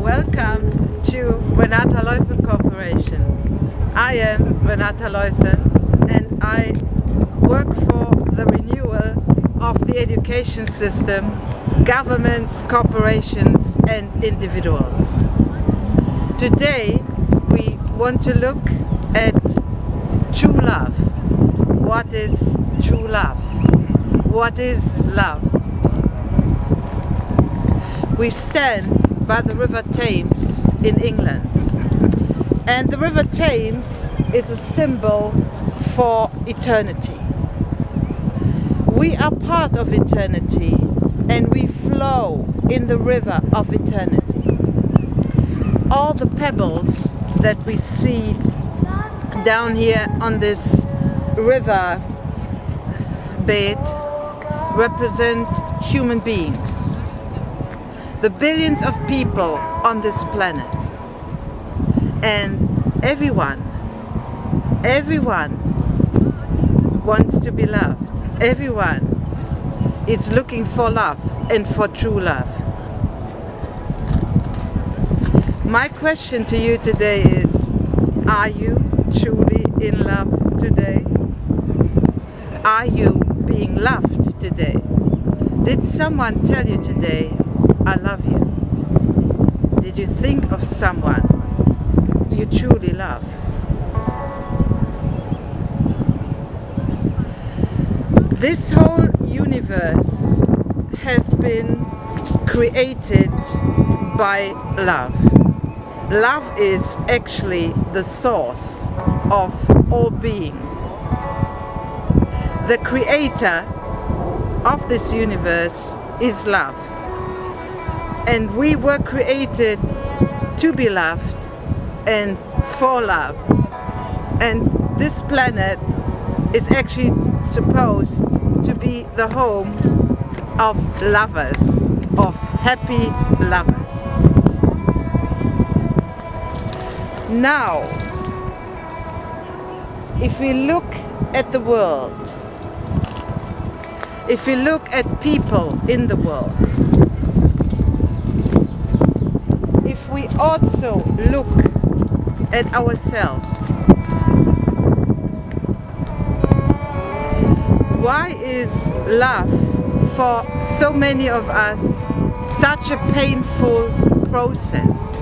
Welcome to Renata Leuffen Corporation. I am Renata Leuffen and I work for the renewal of the education system, governments, corporations and individuals. Today we want to look at true love. What is true love? What is love? We stand by the River Thames in England, and the River Thames is a symbol for eternity. We are part of eternity and we flow in the river of eternity. All the pebbles that we see down here on this river bed represent human beings. The billions of people on this planet, and everyone wants to be loved. Everyone is looking for love and for true love. My question to you today is, are you truly in love today? Are you being loved today? Did someone tell you today, I love you? Did you think of someone you truly love? This whole universe has been created by love. Love is actually the source of all being. The creator of this universe is love. And we were created to be loved and for love. And this planet is actually supposed to be the home of lovers, of happy lovers. Now, if we look at the world, if we look at people in the world, if we also look at ourselves, why is love for so many of us such a painful process?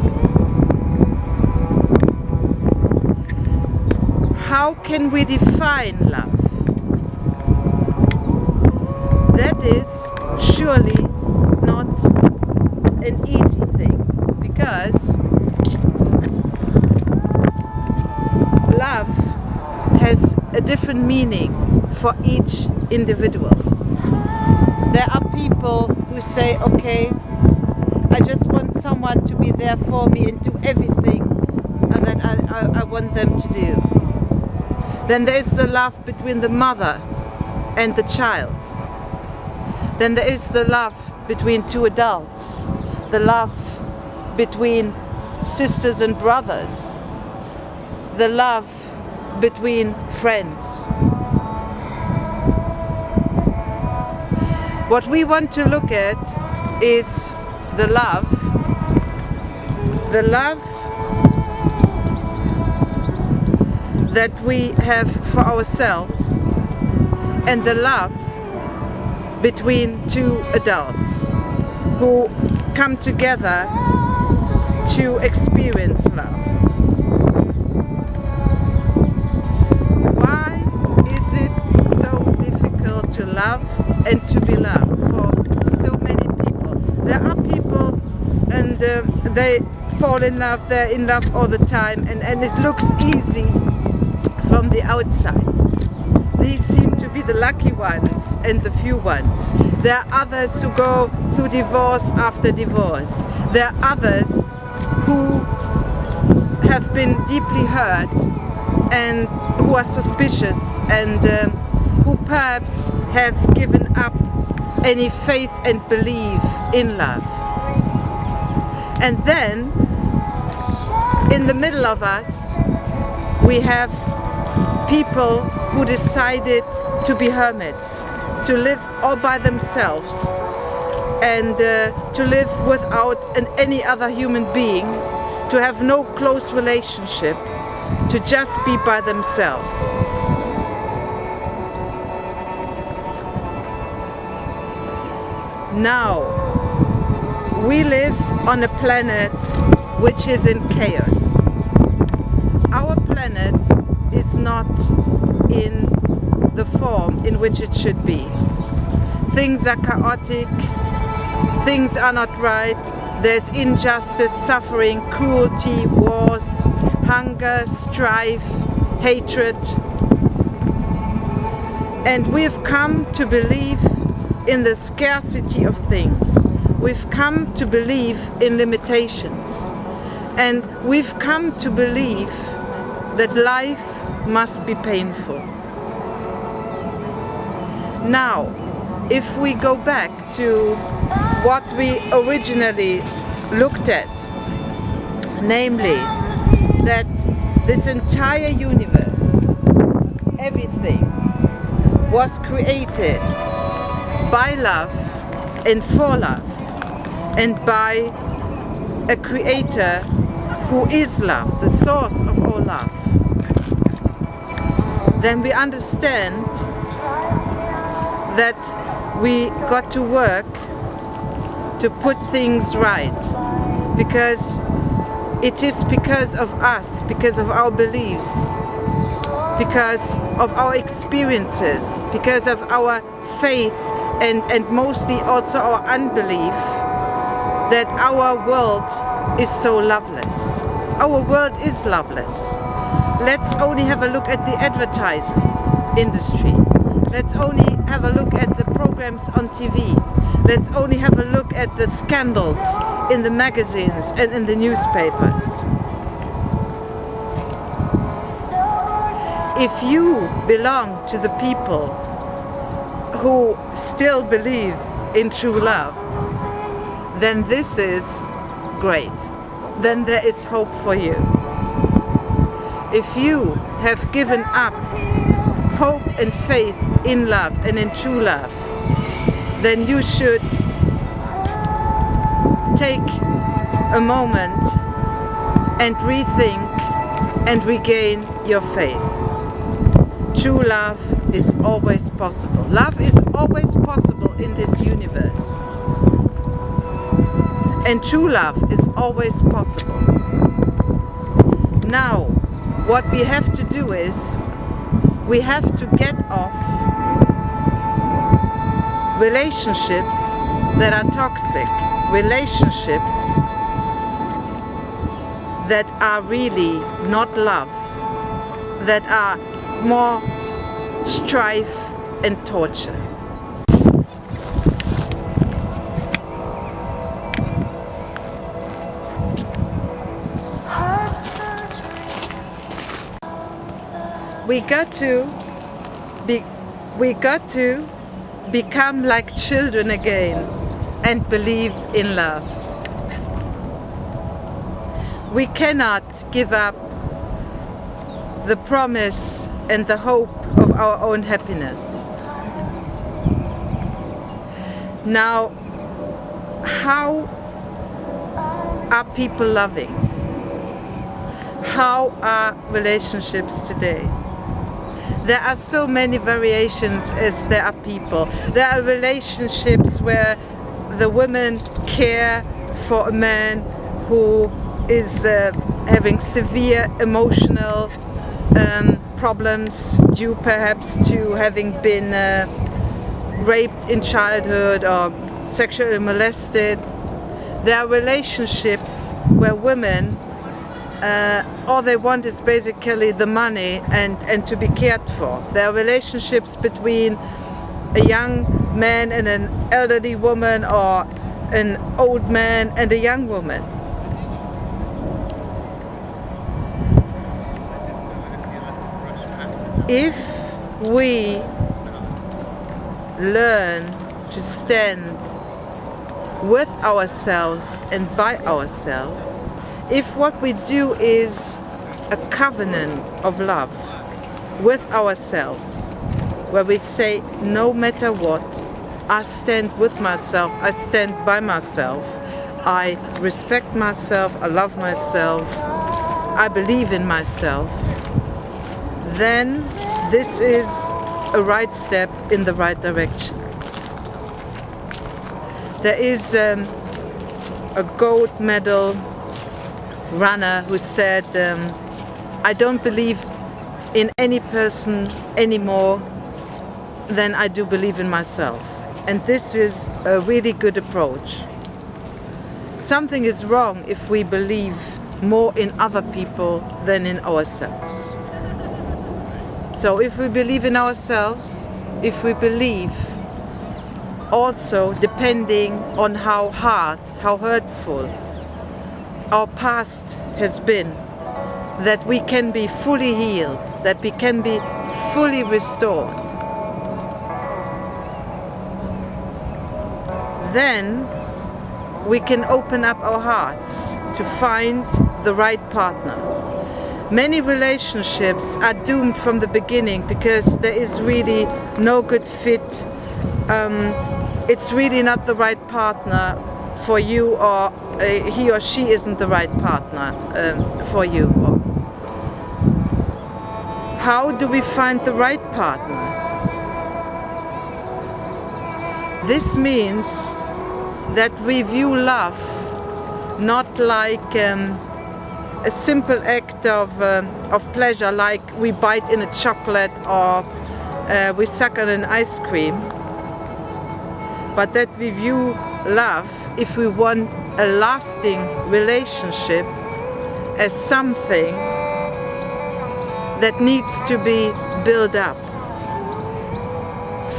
How can we define love? That is surely not an easy thing, because love has a different meaning for each individual. There are people who say, okay, I just want someone to be there for me and do everything that I want them to do. Then there is the love between the mother and the child. Then there is the love between two adults, the love between sisters and brothers, the love between friends. What we want to look at is the love that we have for ourselves, and the love between two adults who come together to experience love. Why is it so difficult to love and to be loved for so many people? There are people and they fall in love, they're in love all the time, and it looks easy from the outside. These seem to be the lucky ones and the few ones. There are others who go through divorce after divorce. There are others who have been deeply hurt and who are suspicious and who perhaps have given up any faith and belief in love. And then, in the middle of us, we have people who decided to be hermits, to live all by themselves, and to live without any other human being, to have no close relationship, to just be by themselves. Now, we live on a planet which is in chaos. Our planet is not in the form in which it should be. Things are chaotic, things are not right, there's injustice, suffering, cruelty, wars, hunger, strife, hatred. And we've come to believe in the scarcity of things. We've come to believe in limitations. And we've come to believe that life must be painful. Now, if we go back to what we originally looked at, namely that this entire universe, everything, was created by love and for love, and by a creator who is love, the source of all love, then we understand that we got to work to put things right, because it is because of us, because of our beliefs, because of our experiences, because of our faith, and mostly also our unbelief, that our world is so loveless. Our world is loveless. Let's only have a look at the advertising industry. Let's only have a look at the programs on TV. Let's only have a look at the scandals in the magazines and in the newspapers. If you belong to the people who still believe in true love, then this is great. Then there is hope for you. If you have given up hope and faith in love and in true love, then you should take a moment and rethink and regain your faith. True love is always possible. Love is always possible in this universe. And true love is always possible. Now, what we have to do is, we have to get off relationships that are toxic, relationships that are really not love, that are more strife and torture. We got to become like children again and believe in love. We cannot give up the promise and the hope of our own happiness. Now, how are people loving? How are relationships today? There are so many variations as there are people. There are relationships where the women care for a man who is having severe emotional problems due perhaps to having been raped in childhood or sexually molested. There are relationships where women all they want is basically the money and to be cared for. There are relationships between a young man and an elderly woman, or an old man and a young woman. If we learn to stand with ourselves and by ourselves, if what we do is a covenant of love with ourselves, where we say no matter what, I stand with myself, I stand by myself, I respect myself, I love myself, I believe in myself, then this is a right step in the right direction. There is a gold medal runner who said, I don't believe in any person anymore than I do believe in myself. And this is a really good approach. Something is wrong if we believe more in other people than in ourselves. So if we believe in ourselves, if we believe also, depending on how hard, how hurtful our past has been, that we can be fully healed, that we can be fully restored, then we can open up our hearts to find the right partner. Many relationships are doomed from the beginning because there is really no good fit. It's really not the right partner for you, or he or she isn't the right partner for you. How do we find the right partner? This means that we view love not like a simple act of pleasure, like we bite in a chocolate or we suck on an ice cream, but that we view love, if we want a lasting relationship, as something that needs to be built up.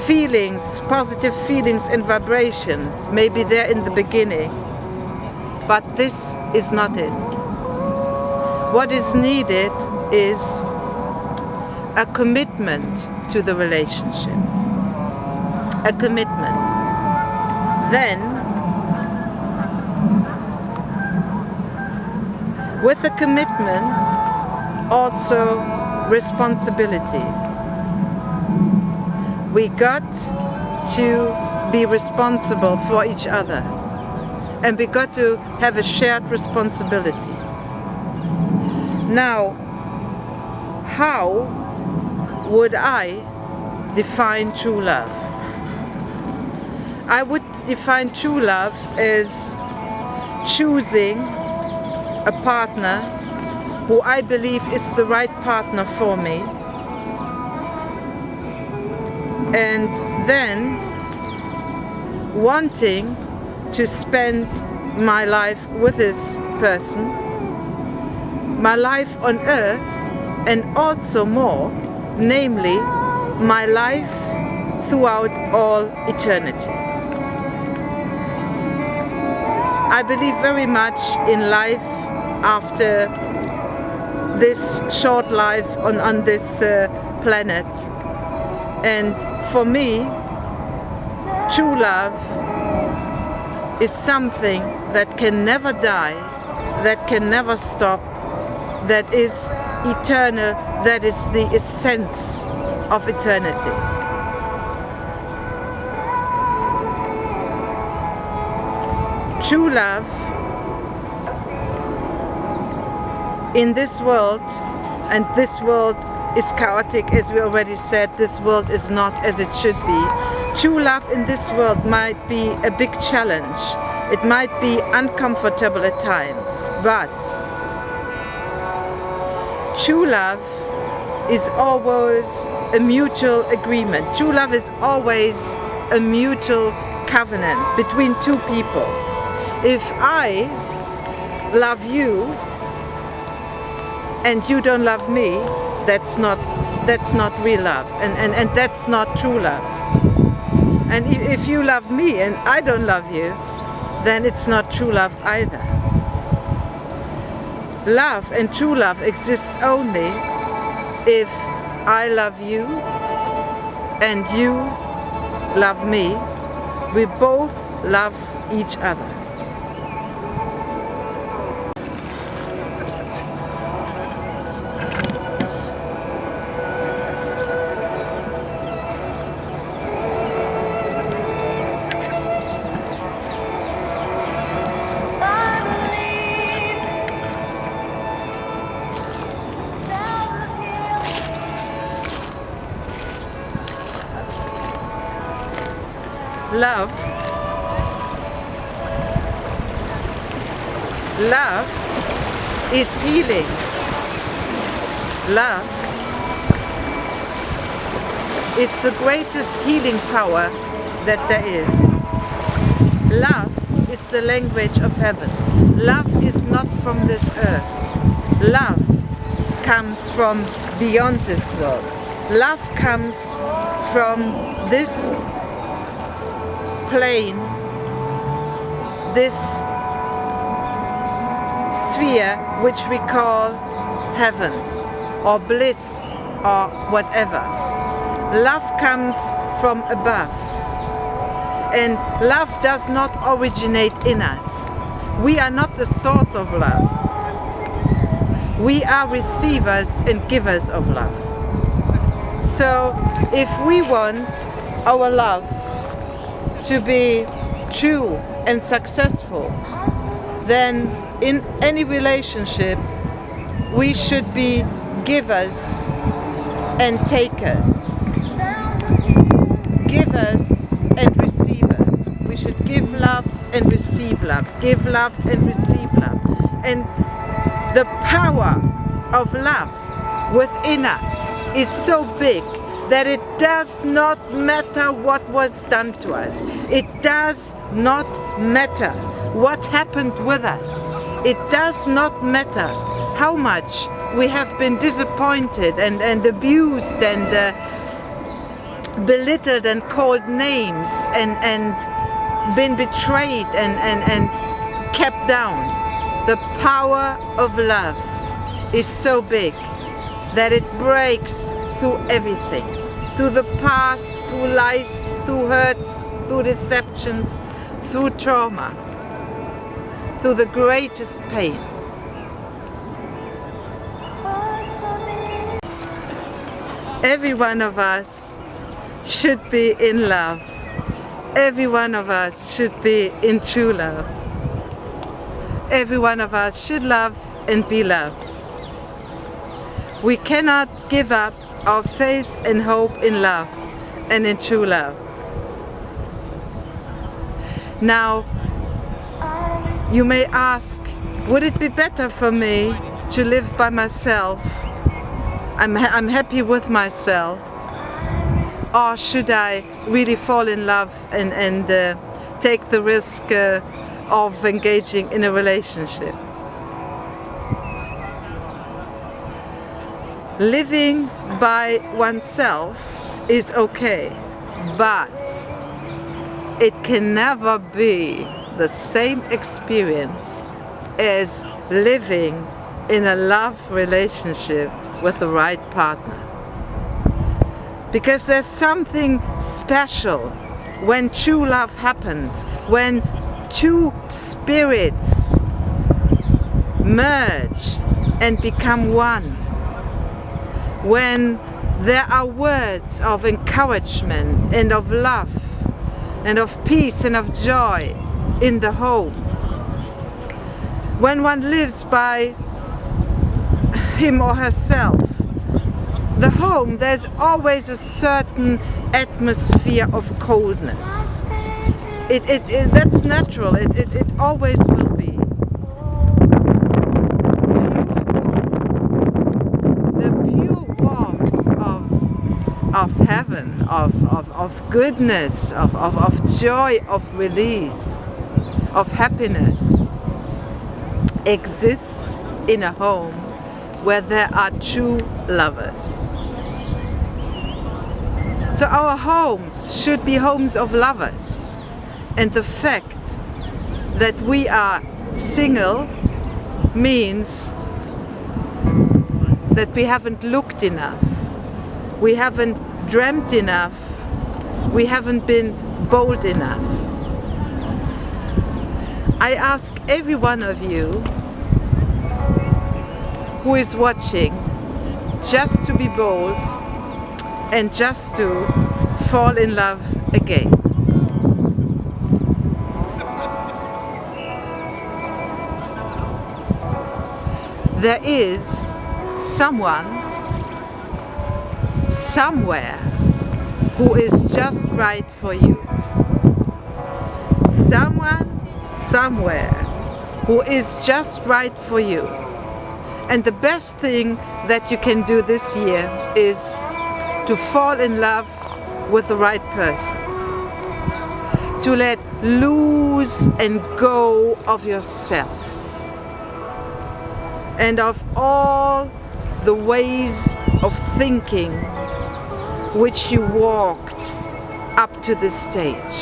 Feelings, positive feelings and vibrations may be there in the beginning, but this is not it. What is needed is a commitment to the relationship. A commitment. Then, with a commitment, also responsibility. We got to be responsible for each other, and we got to have a shared responsibility. Now, how would I define true love? I would define true love as choosing a partner who I believe is the right partner for me, and then wanting to spend my life with this person, my life on earth, and also more, namely my life throughout all eternity. I believe very much in life after this short life on this planet. And for me, true love is something that can never die, that can never stop, that is eternal, that is the essence of eternity. True love in this world, and this world is chaotic, as we already said, this world is not as it should be. True love in this world might be a big challenge. It might be uncomfortable at times, but true love is always a mutual agreement. True love is always a mutual covenant between two people. If I love you and you don't love me, that's not real love, and that's not true love. And if you love me and I don't love you, then it's not true love either. Love and true love exists only if I love you and you love me. We both love each other. Love is healing. Love is the greatest healing power that there is. Love is the language of heaven. Love is not from this earth. Love comes from beyond this world. Love comes from this plane, this sphere which we call heaven or bliss or whatever. Love comes from above, and love does not originate in us. We are not the source of love. We are receivers and givers of love. So if we want our love to be true and successful, then in any relationship we should be givers and takers. Givers and receivers. We should give love and receive love. Give love and receive love. And the power of love within us is so big that it does not matter what was done to us. It does not matter what happened with us. It does not matter how much we have been disappointed and abused and belittled and called names and been betrayed and kept down. The power of love is so big that it breaks through everything, through the past, through lies, through hurts, through deceptions, through trauma, through the greatest pain. Every one of us should be in love. Every one of us should be in true love. Every one of us should love and be loved. We cannot give up our faith and hope in love and in true love. Now, you may ask, would it be better for me to live by myself? I'm happy with myself. Or should I really fall in love and take the risk of engaging in a relationship? Living by oneself is okay, but it can never be the same experience as living in a love relationship with the right partner. Because there's something special when true love happens, when two spirits merge and become one, when there are words of encouragement and of love and of peace and of joy in the home. When one lives by him or herself, the home, there's always a certain atmosphere of coldness. That's natural, it always will be. The pure warmth of heaven, of goodness, of joy, of release, of happiness exists in a home where there are true lovers. So our homes should be homes of lovers. And the fact that we are single means that we haven't looked enough, we haven't dreamt enough, we haven't been bold enough. I ask every one of you who is watching just to be bold and just to fall in love again. There is someone, somewhere, who is just right for you. somewhere who is just right for you. And the best thing that you can do this year is to fall in love with the right person. To let loose and go of yourself and of all the ways of thinking which you walked up to this stage,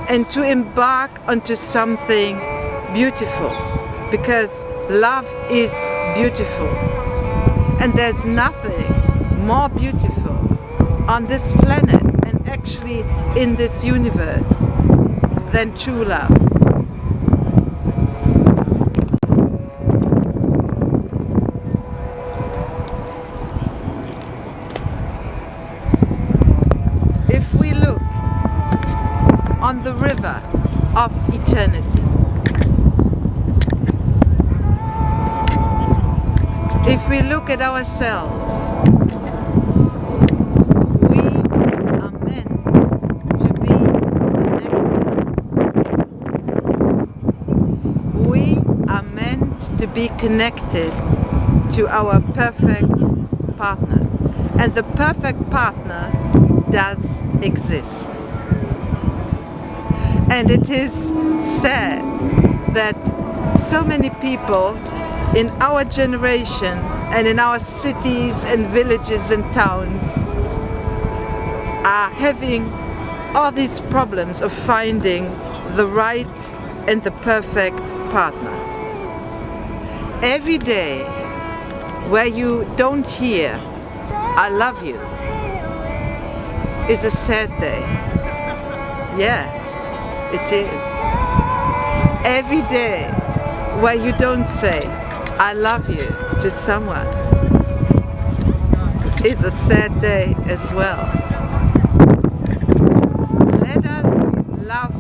and to embark onto something beautiful, because love is beautiful, and there's nothing more beautiful on this planet and actually in this universe than true love. If we look on the river of eternity, if we look at ourselves, we are meant to be connected. We are meant to be connected to our perfect partner. And the perfect partner does exist. And it is sad that so many people in our generation and in our cities and villages and towns are having all these problems of finding the right and the perfect partner. Every day where you don't hear "I love you" is a sad day. Yeah, it is. Every day where you don't say "I love you" to someone is a sad day as well. Let us love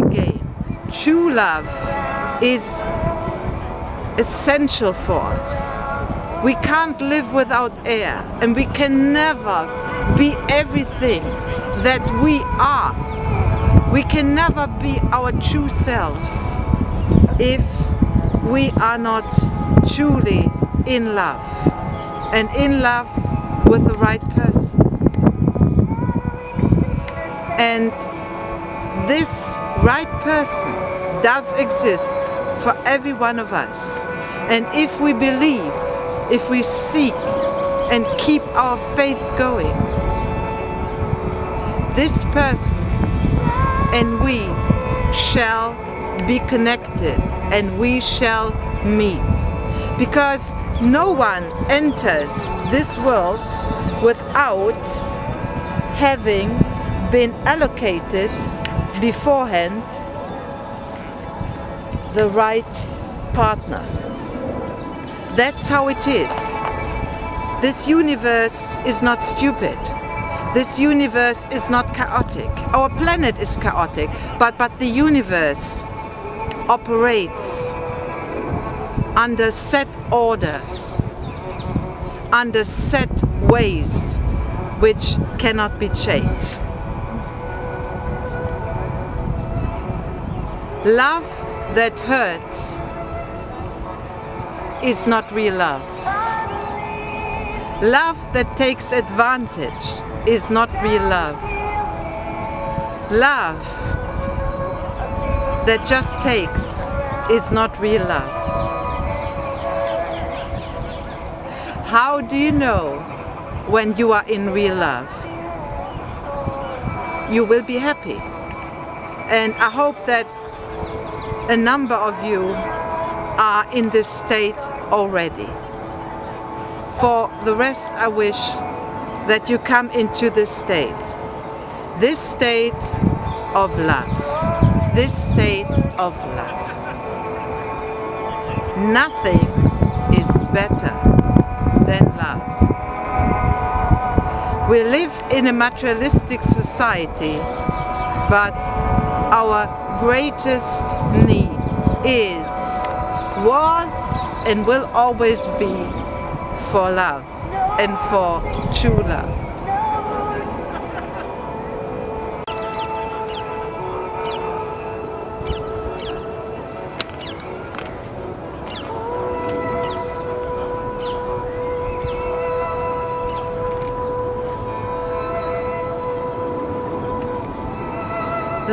again. True love is essential for us. We can't live without air, and we can never be everything that we are. We can never be our true selves if we are not truly in love, and in love with the right person. And this right person does exist for every one of us. And if we believe, if we seek and keep our faith going, this person and we shall be connected, and we shall meet. Because no one enters this world without having been allocated beforehand the right partner. That's how it is. This universe is not stupid. This universe is not chaotic. Our planet is chaotic, but the universe operates under set orders, under set ways which cannot be changed. Love that hurts is not real love. Love that takes advantage is not real love. Love that just takes is not real love. How do you know when you are in real love? You will be happy. And I hope that a number of you are in this state already. For the rest, I wish that you come into this state of love, this state of love. Nothing is better than love. We live in a materialistic society, but our greatest need is, was, and will always be for love and for true love.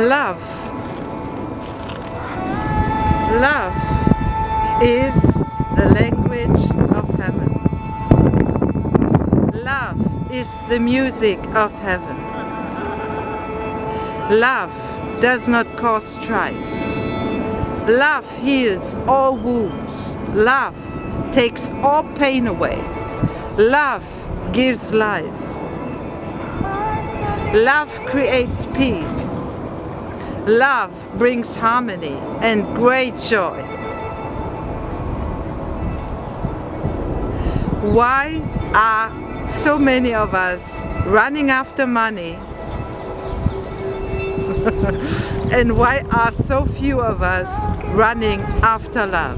Love. Love is the language of heaven. Love is the music of heaven. Love does not cause strife. Love heals all wounds. Love takes all pain away. Love gives life. Love creates peace. Love brings harmony and great joy. Why are so many of us running after money? And why are so few of us running after love?